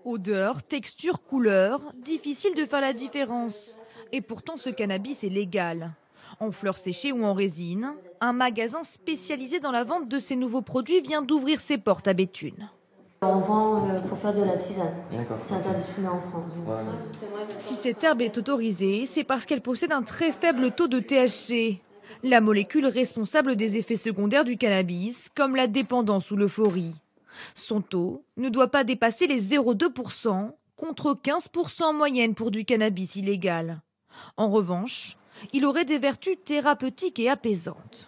Odeur, texture, couleur, difficile de faire la différence. Et pourtant, ce cannabis est légal. En fleurs séchées ou en résine, un magasin spécialisé dans la vente de ces nouveaux produits vient d'ouvrir ses portes à Béthune. On vend pour faire de la tisane. C'est interdit de fumer en France. Si cette herbe est autorisée, c'est parce qu'elle possède un très faible taux de THC, la molécule responsable des effets secondaires du cannabis, comme la dépendance ou l'euphorie. Son taux ne doit pas dépasser les 0,2%, contre 15% en moyenne pour du cannabis illégal. En revanche, il aurait des vertus thérapeutiques et apaisantes.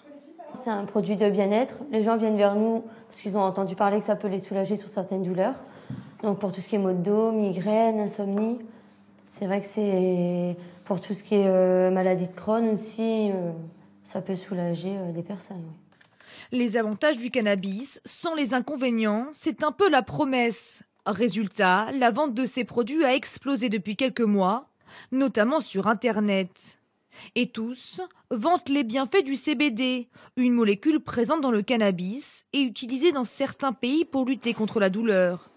C'est un produit de bien-être. Les gens viennent vers nous parce qu'ils ont entendu parler que ça peut les soulager sur certaines douleurs. Donc pour tout ce qui est maux de dos, migraine, insomnie, c'est vrai que c'est pour tout ce qui est maladie de Crohn aussi, ça peut soulager des personnes. Oui. Les avantages du cannabis, sans les inconvénients, c'est un peu la promesse. Résultat, la vente de ces produits a explosé depuis quelques mois, notamment sur Internet. Et tous vantent les bienfaits du CBD, une molécule présente dans le cannabis et utilisée dans certains pays pour lutter contre la douleur.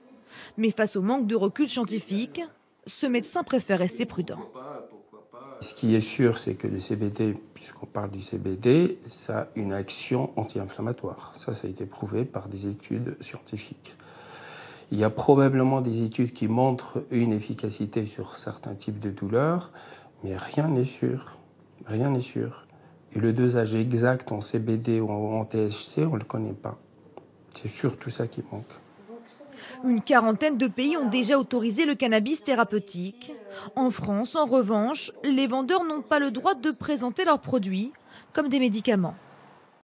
Mais face au manque de recul scientifique, ce médecin préfère rester prudent. Ce qui est sûr, c'est que le CBD, puisqu'on parle du CBD, ça a une action anti-inflammatoire. Ça a été prouvé par des études scientifiques. Il y a probablement des études qui montrent une efficacité sur certains types de douleurs, mais rien n'est sûr. Rien n'est sûr. Et le dosage exact en CBD ou en THC, on ne le connaît pas. C'est surtout ça qui manque. Une quarantaine de pays ont déjà autorisé le cannabis thérapeutique. En France, en revanche, les vendeurs n'ont pas le droit de présenter leurs produits comme des médicaments.